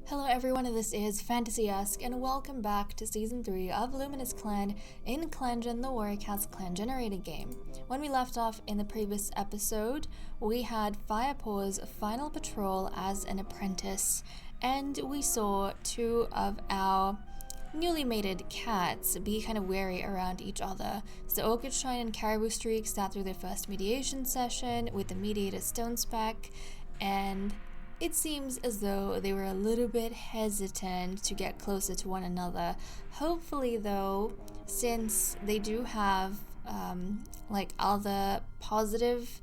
Hello everyone, this is Fantasy-esque, and welcome back to Season 3 of Luminous Clan in ClanGen, the Warrior Cast clan generated game. When we left off in the previous episode, we had Firepaw's final patrol as an apprentice, and we saw two of our newly mated cats be kind of wary around each other. So Orchid Shine and Caribou Streak sat through their first mediation session with the mediator Stone Speck, and it seems as though they were a little bit hesitant to get closer to one another. Hopefully though, since they do have like other positive,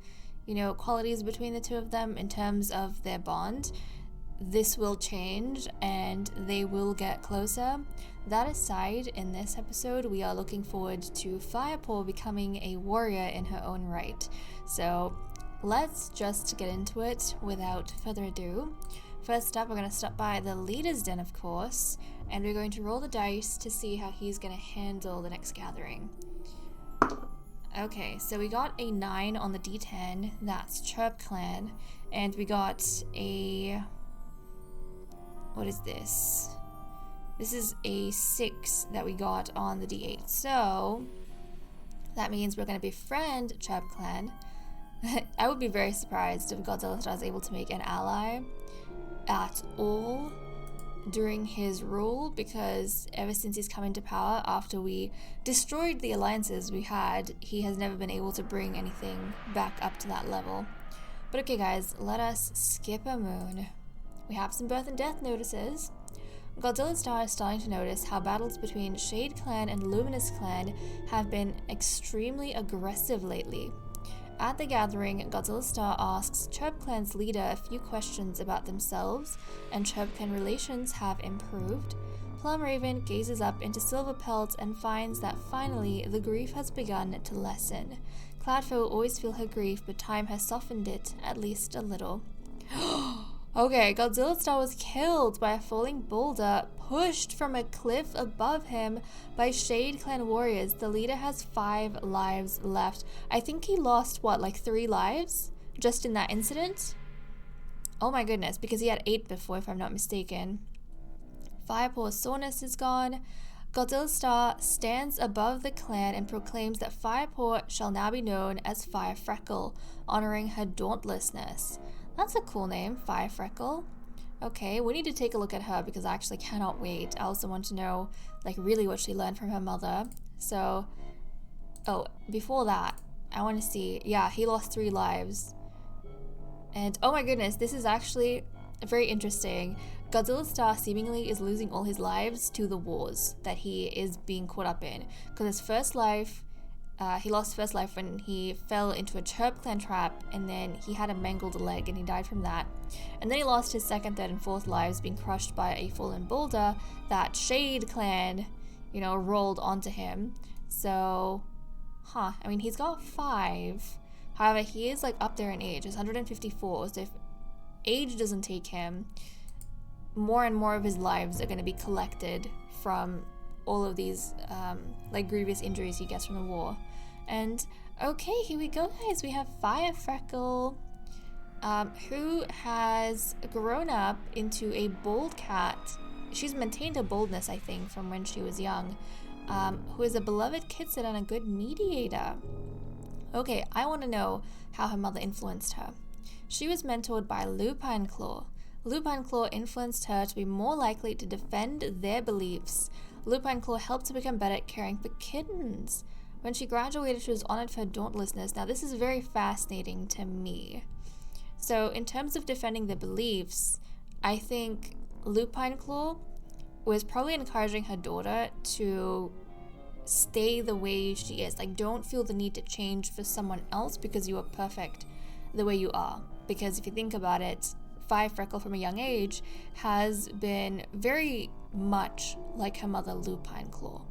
qualities between the two of them in terms of their bond, this will change and they will get closer. That aside, in this episode, we are looking forward to Firepaw becoming a warrior in her own right. So let's just get into it without further ado. First up, we're going to stop by the leader's den, of course, and we're going to roll the dice to see how he's going to handle the next gathering. Okay, so we got a 9 on the D10, that's Chirp Clan, and we got a... what is this? This is a 6 that we got on the D8, so that means we're going to befriend Chirp Clan. I would be very surprised if Godzilla Star is able to make an ally at all during his rule, because ever since he's come into power, after we destroyed the alliances we had, he has never been able to bring anything back up to that level. But okay guys, let us skip a moon. We have some birth and death notices. Godzilla Star is starting to notice how battles between Shade Clan and Luminous Clan have been extremely aggressive lately. At the gathering, Godzilla Star asks Chirp Clan's leader a few questions about themselves, and Chirp Clan relations have improved. Plum Raven gazes up into Silver Pelt and finds that finally the grief has begun to lessen. Cloudfoe always feel her grief, but time has softened it, at least a little. Okay, Godzilla Star was killed by a falling boulder pushed from a cliff above him by Shade Clan warriors. The leader has 5 lives left. I think he lost, what, like 3 lives just in that incident? Oh my goodness, because he had 8 before, if I'm not mistaken. Firepaw's soreness is gone. Godzilla Star stands above the clan and proclaims that Firepaw shall now be known as Fire Freckle, honoring her dauntlessness. That's a cool name, Fire Freckle. Okay, we need to take a look at her because I actually cannot wait. I also want to know, like, really what she learned from her mother. So, oh, before that, I want to see, yeah, he lost 3 lives. And, oh my goodness, this is actually very interesting. Godzilla Star seemingly is losing all his lives to the wars that he is being caught up in. Because his first life, he lost first life when he fell into a Chirp Clan trap, and then he had a mangled leg and he died from that. And then he lost his second, third, and fourth lives being crushed by a fallen boulder that Shade Clan, rolled onto him. So, I mean, he's got 5. However, he is like up there in age. He's 154, so if age doesn't take him, more and more of his lives are going to be collected from all of these like grievous injuries he gets from the war. And okay, here we go guys, we have Fire Freckle, who has grown up into a bold cat. She's maintained her boldness, I think, from when she was young, who is a beloved kidsit and a good mediator. Okay, I want to know how her mother influenced her. She was mentored by Lupine Claw. Lupine Claw influenced her to be more likely to defend their beliefs. Lupine Claw helped her become better at caring for kittens. When she graduated, she was honored for her dauntlessness. Now, this is very fascinating to me. So, in terms of defending their beliefs, I think Lupine Claw was probably encouraging her daughter to stay the way she is. Like, don't feel the need to change for someone else because you are perfect the way you are. Because if you think about it, Fire Freckle from a young age has been very much like her mother Lupine Claw,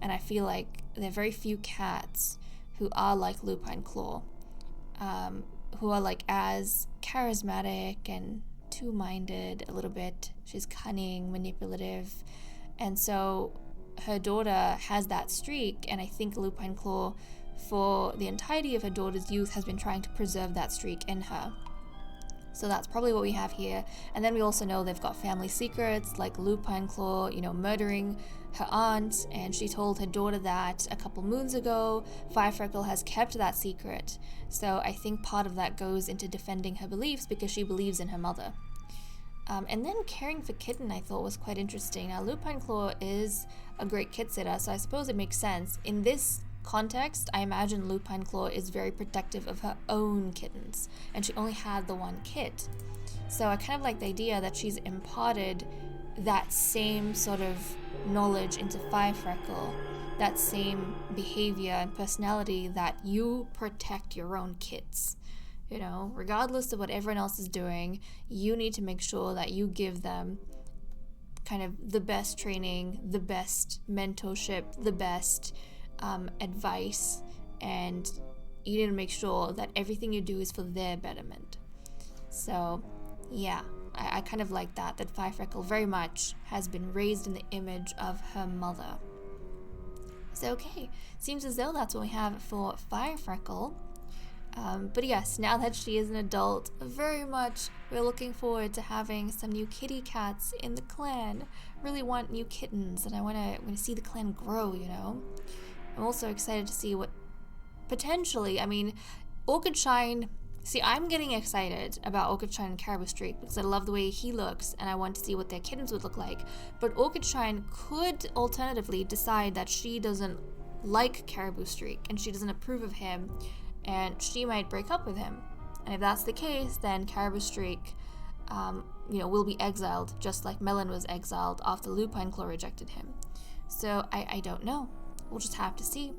and I feel like there are very few cats who are like Lupine Claw, who are like as charismatic and two-minded a little bit. She's cunning, manipulative, and so her daughter has that streak, and I think Lupine Claw for the entirety of her daughter's youth has been trying to preserve that streak in her. So that's probably what we have here. And then we also know they've got family secrets, like Lupine Claw, murdering her aunt, and she told her daughter that a couple moons ago. Firefreckle has kept that secret. So I think part of that goes into defending her beliefs because she believes in her mother. And then caring for Kitten I thought was quite interesting. Now Lupine Claw is a great kid sitter, so I suppose it makes sense. In this context, I imagine Lupine Claw is very protective of her own kittens, and she only had the one kit. So I kind of like the idea that she's imparted that same sort of knowledge into Firefreckle, that same behavior and personality that you protect your own kids. Regardless of what everyone else is doing, you need to make sure that you give them kind of the best training, the best mentorship, the best advice, and you need to make sure that everything you do is for their betterment. So yeah, I kind of like that Firefreckle very much has been raised in the image of her mother. So okay, seems as though that's what we have for Firefreckle. But yes, now that she is an adult, very much we're looking forward to having some new kitty cats in the clan. Really want new kittens, and I want to see the clan grow, I'm also excited to see what potentially, Orchid Shine. See, I'm getting excited about Orchid Shine and Caribou Streak because I love the way he looks and I want to see what their kittens would look like. But Orchid Shine could alternatively decide that she doesn't like Caribou Streak and she doesn't approve of him, and she might break up with him. And if that's the case, then Caribou Streak will be exiled, just like Melon was exiled after Lupine Claw rejected him. So I don't know. We'll just have to see.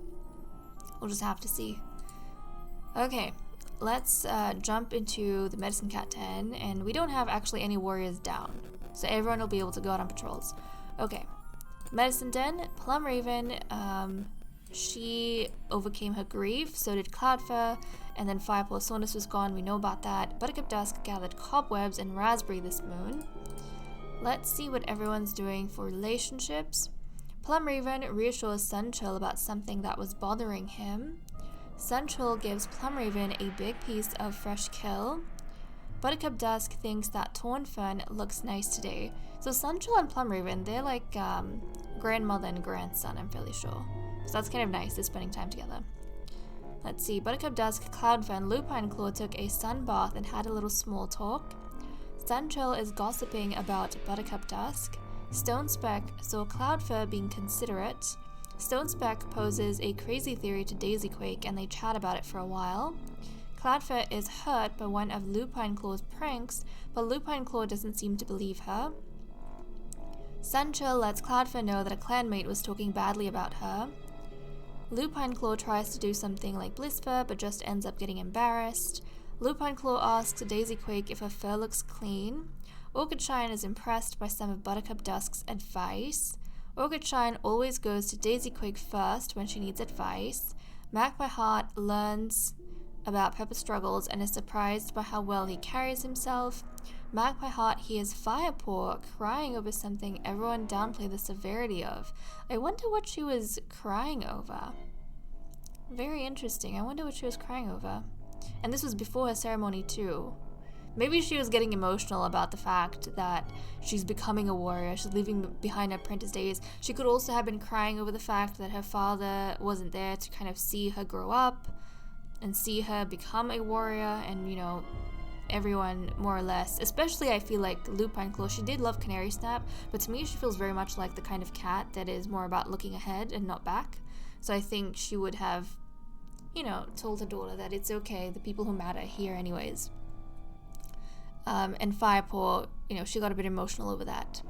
Okay, let's jump into the Medicine Cat 10, and we don't have actually any warriors down, so everyone will be able to go out on patrols. Okay, Medicine Den, Plum Raven, she overcame her grief, so did Cloudfur, and then Firepaw Saunders was gone, we know about that. Buttercup Dusk gathered cobwebs and raspberry this moon. Let's see what everyone's doing for relationships. Plum Raven reassures Sunchill about something that was bothering him. Sunchill gives Plum Raven a big piece of fresh kill. Buttercup Dusk thinks that Tornfern looks nice today. So Sunchill and Plum Raven, they're like grandmother and grandson, I'm fairly sure. So that's kind of nice, they're spending time together. Let's see, Buttercup Dusk, Cloudfern, Lupine Claw took a sun bath and had a little small talk. Sunchill is gossiping about Buttercup Dusk. Stone Speck saw Cloudfur being considerate. Stone Speck poses a crazy theory to Daisy Quake and they chat about it for a while. Cloudfur is hurt by one of Lupine Claw's pranks, but Lupine Claw doesn't seem to believe her. Sunchill lets Cloudfur know that a clanmate was talking badly about her. Lupine Claw tries to do something like Blissfur, but just ends up getting embarrassed. Lupine Claw asks Daisy Quake if her fur looks clean. Orchid Shine is impressed by some of Buttercup Dusk's advice. Orchid Shine always goes to Daisy Quake first when she needs advice. Magpie Heart learns about Pepper's struggles and is surprised by how well he carries himself. Magpie Heart hears Firepaw crying over something everyone downplay the severity of. I wonder what she was crying over. Very interesting. I wonder what she was crying over. And this was before her ceremony too. Maybe she was getting emotional about the fact that she's becoming a warrior, she's leaving behind her apprentice days. She could also have been crying over the fact that her father wasn't there to kind of see her grow up and see her become a warrior, and everyone more or less, especially I feel like Lupine Claw, she did love Canary Snap, but to me she feels very much like the kind of cat that is more about looking ahead and not back. So I think she would have, told her daughter that it's okay, the people who matter are here anyways. And Firepaw, she got a bit emotional over that.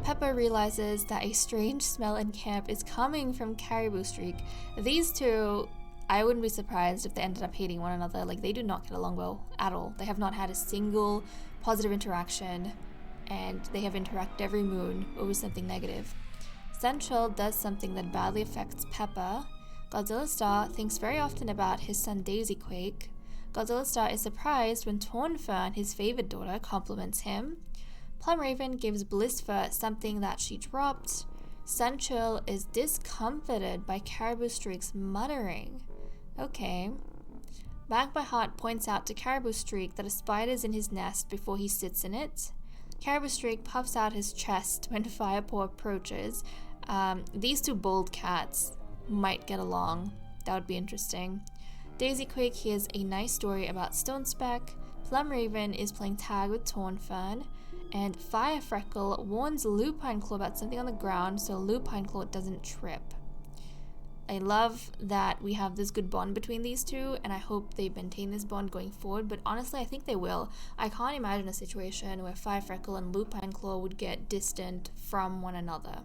Pepper realizes that a strange smell in camp is coming from Caribou Streak. These two, I wouldn't be surprised if they ended up hating one another. Like, they do not get along well at all. They have not had a single positive interaction, and they have interacted every moon over something negative. Sunchill does something that badly affects Pepper. Godzilla Star thinks very often about his son Daisy Quake. Godzilla Star is surprised when Tornfern, his favorite daughter, compliments him. Plum Raven gives Blissfur something that she dropped. Sunchill is discomfited by Caribou Streak's muttering. Okay. Magpie Heart points out to Caribou Streak that a spider is in his nest before he sits in it. Caribou Streak puffs out his chest when Firepaw approaches. These two bold cats might get along. That would be interesting. Daisy Quake hears a nice story about Stone Speck. Plum Raven is playing tag with Tornfern. And Fire Freckle warns Lupine Claw about something on the ground so Lupine Claw doesn't trip. I love that we have this good bond between these two, and I hope they maintain this bond going forward, but honestly I think they will. I can't imagine a situation where Fire Freckle and Lupine Claw would get distant from one another.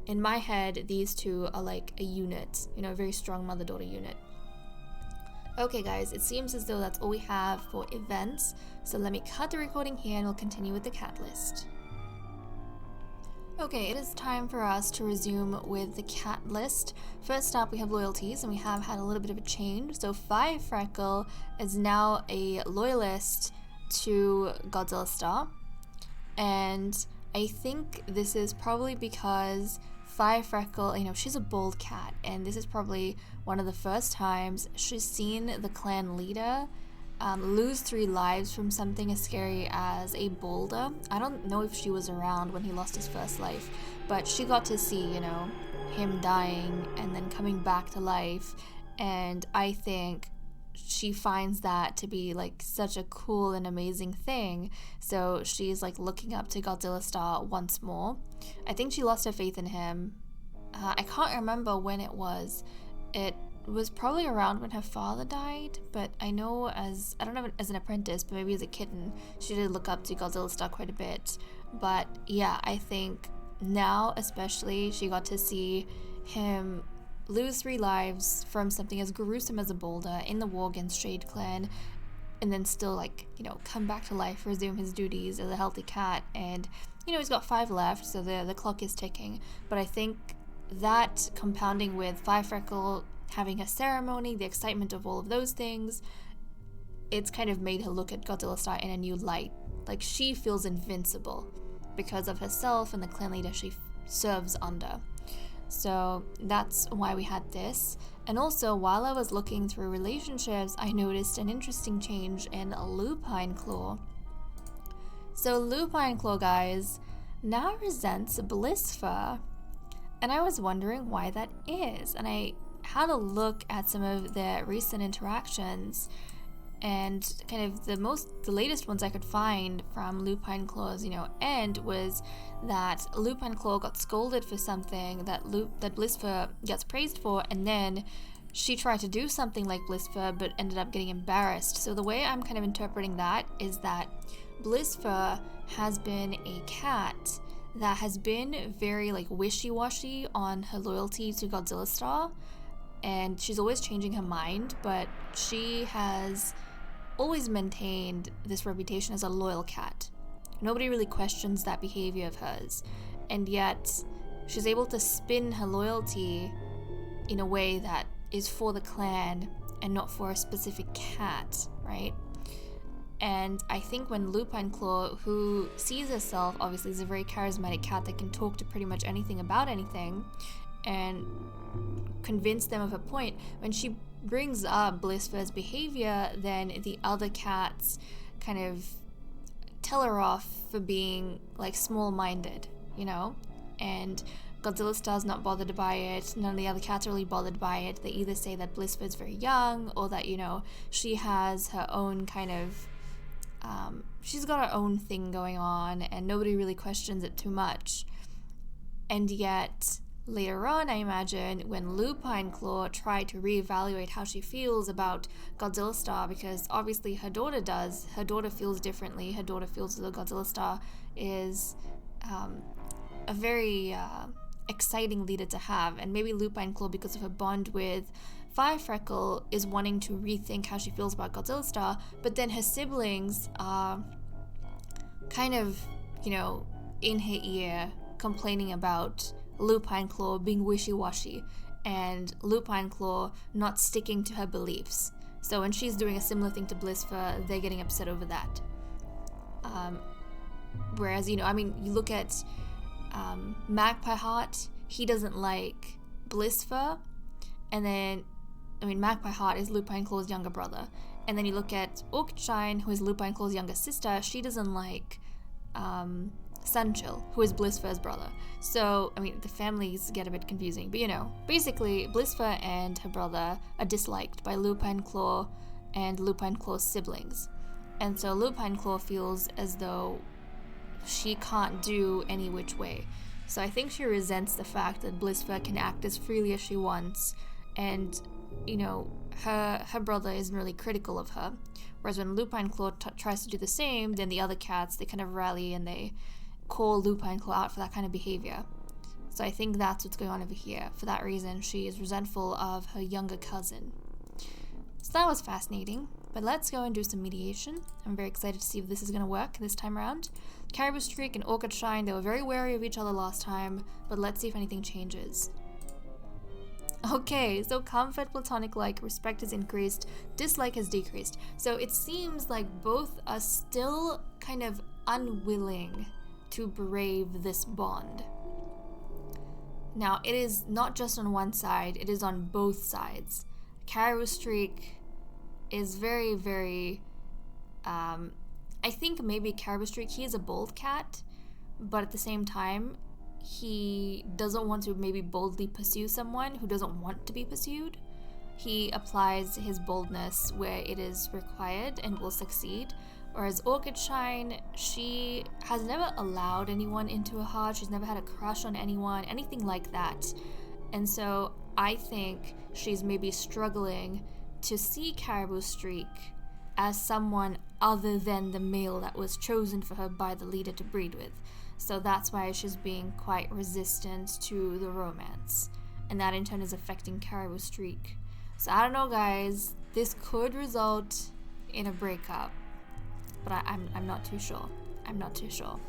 In my head, these two are like a unit, you know, a very strong mother-daughter unit. Okay guys, it seems as though that's all we have for events, so let me cut the recording here and we'll continue with the cat list. Okay, it is time for us to resume with the cat list. First up, we have loyalties, and we have had a little bit of a change. So Fire Freckle is now a loyalist to Godzilla Star, and I think this is probably because Fire Freckle, you know, she's a bold cat, and this is probably one of the first times she's seen the clan leader lose 3 lives from something as scary as a boulder. I don't know if she was around when he lost his first life, but she got to see, you know, him dying and then coming back to life, and I think she finds that to be like such a cool and amazing thing, so she's like looking up to Godzilla Star once more. I think she lost her faith in him. I can't remember when it was. It was probably around when her father died, but I know as, I don't know as an apprentice, but maybe as a kitten, she did look up to Godzilla Star quite a bit. But yeah, I think now especially she got to see him lose 3 lives from something as gruesome as a boulder in the war against Shade Clan, and then still, like, you know, come back to life, resume his duties as a healthy cat, and, you know, he's got 5 left, so the clock is ticking. But I think that compounding with Fire Freckle having a ceremony, the excitement of all of those things, it's kind of made her look at Godzilla Star in a new light. Like, she feels invincible because of herself and the clan leader she serves under. So that's why we had this. And also, while I was looking through relationships, I noticed an interesting change in Lupine Claw. So Lupine Claw, guys, now resents Blissfur, and I was wondering why that is. And I had a look at some of their recent interactions, and kind of the latest ones I could find from Lupine Claw's, you know, end was that Lupine Claw got scolded for something that Blissfur gets praised for, and then she tried to do something like Blissfur but ended up getting embarrassed. So the way I'm kind of interpreting that is that Blissfur has been a cat that has been very like wishy-washy on her loyalty to Godzilla Star, and she's always changing her mind, but she has always maintained this reputation as a loyal cat. Nobody really questions that behavior of hers, and yet she's able to spin her loyalty in a way that is for the clan and not for a specific cat, right? And I think when Lupine Claw, who sees herself obviously as a very charismatic cat that can talk to pretty much anything about anything and convince them of her point, when she brings up Blissfur's behavior, then the other cats kind of tell her off for being like small-minded, you know? And Godzilla Star's not bothered by it. None of the other cats are really bothered by it. They either say that Blissfur's very young, or that, you know, she has her own kind of she's got her own thing going on and nobody really questions it too much. And yet later on, I imagine, when Lupine Claw tried to reevaluate how she feels about Godzilla Star, because obviously her daughter does. Her daughter feels differently. Her daughter feels that Godzilla Star is a very exciting leader to have. And maybe Lupine Claw, because of her bond with Fire Freckle, is wanting to rethink how she feels about Godzilla Star, but then her siblings are kind of, you know, in her ear complaining about Lupine Claw being wishy-washy and Lupine Claw not sticking to her beliefs. So when she's doing a similar thing to Blissfur, they're getting upset over that. Whereas, you know, I mean, you look at Magpie Heart, he doesn't like Blissfur, and then Magpie Heart is Lupine Claw's younger brother. And then you look at Orchid Shine, who is Lupine Claw's younger sister. She doesn't like Sunchill, who is Blissfur's brother. So, the families get a bit confusing. But basically, Blissfur and her brother are disliked by Lupine Claw and Lupine Claw's siblings. And so Lupine Claw feels as though she can't do any which way. So I think she resents the fact that Blissfur can act as freely as she wants, and her brother isn't really critical of her. Whereas when Lupine Claw tries to do the same, then the other cats, they kind of rally and they call Lupine Claw out for that kind of behavior. So I think that's what's going on over here. For that reason, she is resentful of her younger cousin. So that was fascinating. But let's go and do some mediation. I'm very excited to see if this is going to work this time around. Caribou Streak and Orchid Shine, they were very wary of each other last time, but let's see if anything changes. Okay, so comfort, platonic-like, respect has increased, dislike has decreased. So it seems like both are still kind of unwilling to brave this bond. Now, it is not just on one side, it is on both sides. Caribou Streak is very, very, I think maybe Caribou Streak, he is a bold cat, but at the same time, he doesn't want to maybe boldly pursue someone who doesn't want to be pursued. He applies his boldness where it is required and will succeed. Whereas Orchid Shine, she has never allowed anyone into her heart. She's never had a crush on anyone, anything like that. And so I think she's maybe struggling to see Caribou Streak as someone other than the male that was chosen for her by the leader to breed with. So that's why she's being quite resistant to the romance. And that in turn is affecting Caribou Streak. So I don't know, guys. This could result in a breakup. But I'm not too sure. I'm not too sure.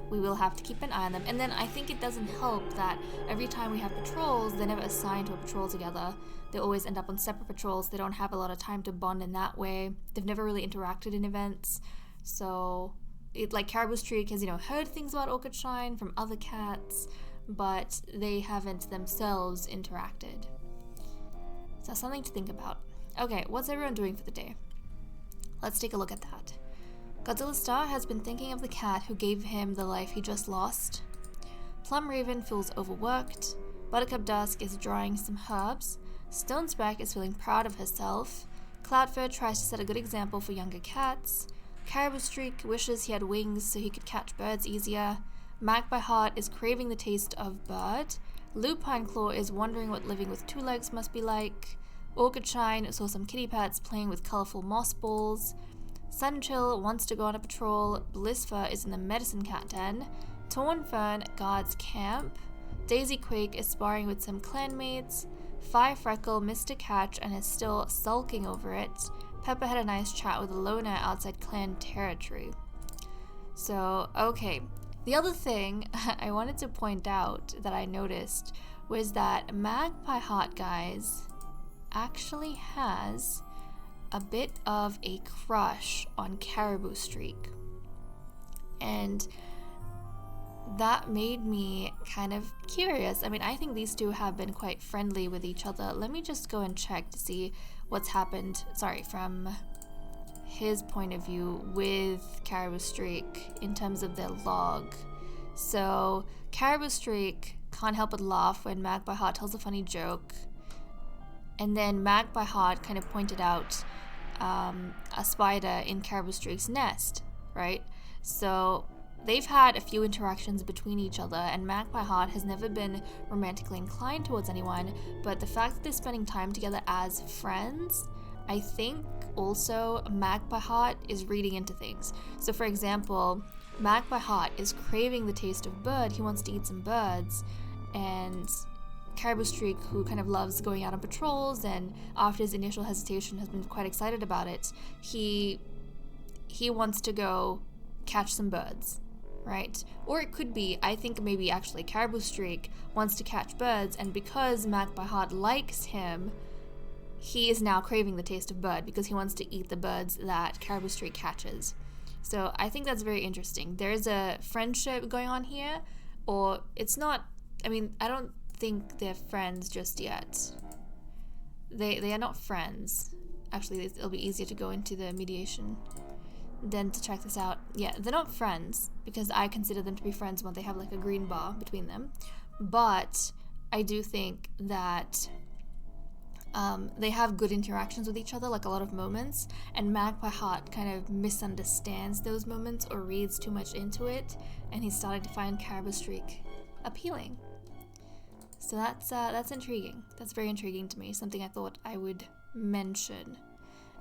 We will have to keep an eye on them. And then I think it doesn't help that every time we have patrols, they're never assigned to a patrol together. They always end up on separate patrols. They don't have a lot of time to bond in that way. They've never really interacted in events. So, Caribou Streak has, heard things about Orchid Shine from other cats, but they haven't themselves interacted. So something to think about. Okay, what's everyone doing for the day? Let's take a look at that. Godzilla Star has been thinking of the cat who gave him the life he just lost. Plum Raven feels overworked. Buttercup Dusk is drying some herbs. Stone Speck is feeling proud of herself. Cloudfur tries to set a good example for younger cats. Caribou Streak wishes he had wings so he could catch birds easier. Magpie Heart is craving the taste of bird. Lupine Claw is wondering what living with two legs must be like. Orchid Shine saw some kitty pets playing with colorful moss balls. Sunchill wants to go on a patrol. Blissfur is in the medicine cat den. Tornfern guards camp. Daisy Quake is sparring with some clanmates. Freckle missed a catch and is still sulking over it. Pepper had a nice chat with Alona outside clan territory. So, okay. The other thing I wanted to point out that I noticed was that Magpie Heart, guys, actually has a bit of a crush on Caribou Streak. And that made me kind of curious. I think these two have been quite friendly with each other. Let me just go and check to see what's happened, from his point of view with Caribou Streak in terms of their log. So, Caribou Streak can't help but laugh when Magpie Heart tells a funny joke. And then Magpie Heart kind of pointed out a spider in Caribou Streak's nest, right? So they've had a few interactions between each other, and Magpie Heart has never been romantically inclined towards anyone, but the fact that they're spending time together as friends, I think also Magpie Heart is reading into things. So for example, Magpie Heart is craving the taste of bird. He wants to eat some birds, and Caribou Streak, who kind of loves going out on patrols and after his initial hesitation has been quite excited about it, he wants to go catch some birds, right? Or it could be, I think maybe actually Caribou Streak wants to catch birds, and because Magpie Heart likes him, he is now craving the taste of bird because he wants to eat the birds that Caribou Streak catches. So I think that's very interesting. There's a friendship going on here, or it's not, I don't think they're friends just yet. they are not friends. Actually, it'll be easier to go into the mediation than to check this out. Yeah, they're not friends because I consider them to be friends when they have like a green bar between them. But I do think that they have good interactions with each other, like a lot of moments, and Magpie Heart kind of misunderstands those moments or reads too much into it, and he's starting to find Caribou Streak appealing. So that's intriguing. That's very intriguing to me, something I thought I would mention.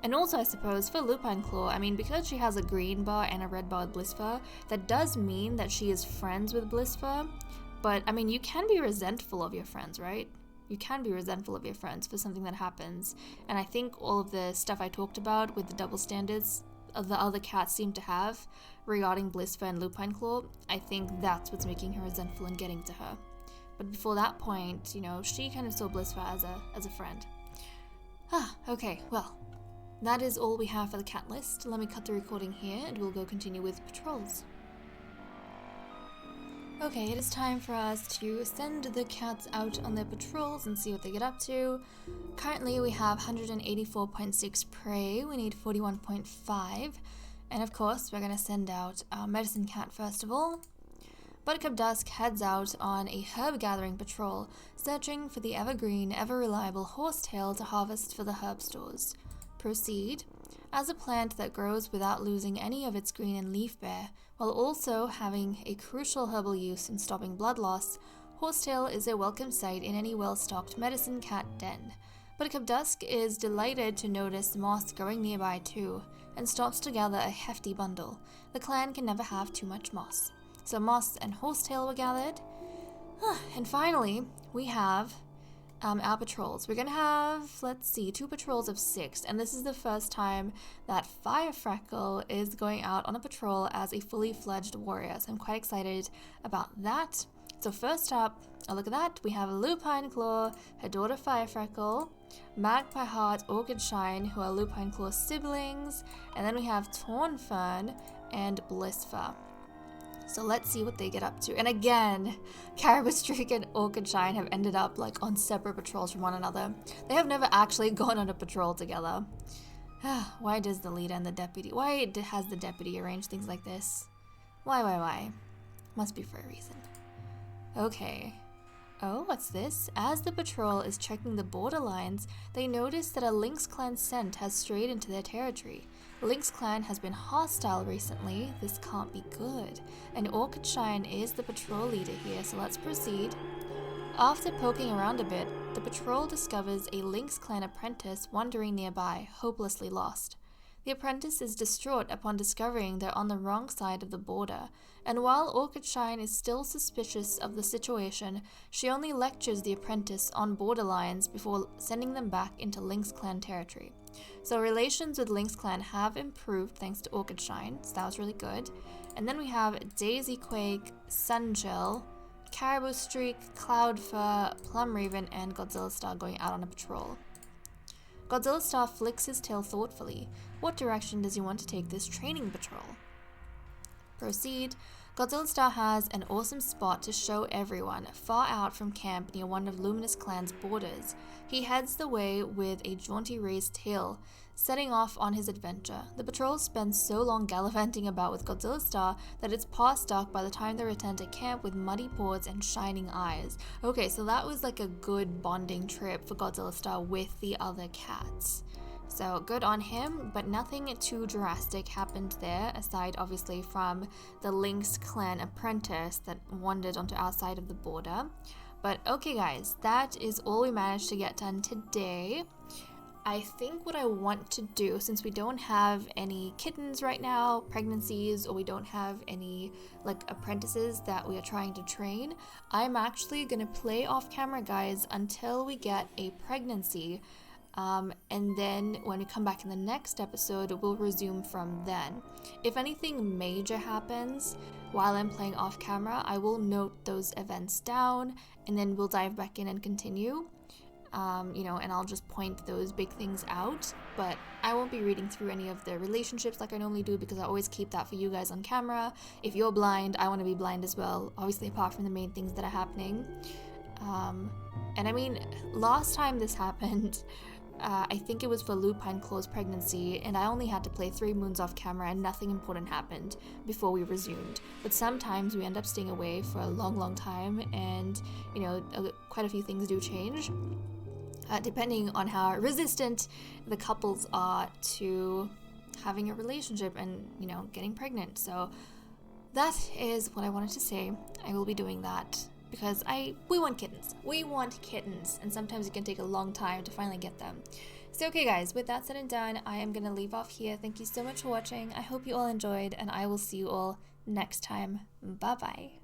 And also, I suppose, for Lupine Claw, I mean, because she has a green bar and a red bar with Blissfur, that does mean that she is friends with Blissfur, but, I mean, you can be resentful of your friends, right? You can be resentful of your friends for something that happens, and I think all of the stuff I talked about with the double standards of the other cats seem to have regarding Blissfur and Lupine Claw, I think that's what's making her resentful and getting to her. But before that point, you know, she kind of saw Blissfur as a friend. Okay, well, that is all we have for the cat list. Let me cut the recording here and we'll go continue with patrols. Okay, it is time for us to send the cats out on their patrols and see what they get up to. Currently we have 184.6 prey, we need 41.5, and of course we're going to send out our medicine cat first of all. Buttercup Dusk heads out on a herb gathering patrol, searching for the evergreen, ever-reliable horsetail to harvest for the herb stores. Proceed. As a plant that grows without losing any of its green and leaf bare, while also having a crucial herbal use in stopping blood loss, horsetail is a welcome sight in any well-stocked medicine cat den. Buttercup Dusk is delighted to notice moss growing nearby too, and stops to gather a hefty bundle. The clan can never have too much moss. So moss and horsetail were gathered. And finally, we have our patrols. We're going to have, let's see, 2 patrols of 6. And this is the first time that Firefreckle is going out on a patrol as a fully fledged warrior. So I'm quite excited about that. So first up, oh look at that, we have Lupine Claw, her daughter Firefreckle, Magpie Heart, Orchid Shine, who are Lupine Claw's siblings. And then we have Tornfern and Blissfur. So let's see what they get up to. And again, Caribou Streak and Orchid Shine have ended up like on separate patrols from one another. They have never actually gone on a patrol together. Why does the leader and the deputy, why has the deputy arranged things like this? Why? Must be for a reason. Okay. Oh, what's this? As the patrol is checking the borderlines, they notice that a Lynx Clan scent has strayed into their territory. Lynx Clan has been hostile recently. This can't be good. And Orchid Shine is the patrol leader here, so let's proceed. After poking around a bit, the patrol discovers a Lynx Clan apprentice wandering nearby, hopelessly lost. The apprentice is distraught upon discovering they're on the wrong side of the border, and while Orchid Shine is still suspicious of the situation, she only lectures the apprentice on borderlines before sending them back into Lynx Clan territory. So relations with Lynx Clan have improved thanks to Orchid Shine, so that was really good. And then we have Daisy Quake, Sungel, Caribou Streak, Cloudfur, Plum Raven, and Godzilla Star going out on a patrol. Godzilla Star flicks his tail thoughtfully. What direction does he want to take this training patrol? Proceed. Godzilla Star has an awesome spot to show everyone, far out from camp near one of Luminous Clan's borders. He heads the way with a jaunty raised tail, setting off on his adventure. The patrol spends so long gallivanting about with Godzilla Star that it's past dark by the time they return to camp with muddy paws and shining eyes. Okay, so that was like a good bonding trip for Godzilla Star with the other cats. So good on him, but nothing too drastic happened there, aside obviously from the Lynx Clan apprentice that wandered onto our side of the border. But okay guys, that is all we managed to get done today. I think what I want to do, since we don't have any kittens right now, pregnancies, or we don't have any like apprentices that we are trying to train, I'm actually gonna play off camera guys until we get a pregnancy. And then when we come back in the next episode, we'll resume from then. If anything major happens while I'm playing off camera, I will note those events down, and then we'll dive back in and continue. And I'll just point those big things out, but I won't be reading through any of the relationships like I normally do, because I always keep that for you guys on camera. If you're blind, I want to be blind as well, obviously apart from the main things that are happening. And I mean, last time this happened, I think it was for lupine closed pregnancy, and I only had to play 3 moons off camera and nothing important happened before we resumed. But sometimes we end up staying away for a long time, and you know, quite a few things do change, depending on how resistant the couples are to having a relationship and, you know, getting pregnant. So that is what I wanted to say. I will be doing that because we want kittens. We want kittens, and sometimes it can take a long time to finally get them. So okay guys, with that said and done, I am gonna leave off here. Thank you so much for watching. I hope you all enjoyed, and I will see you all next time. Bye bye.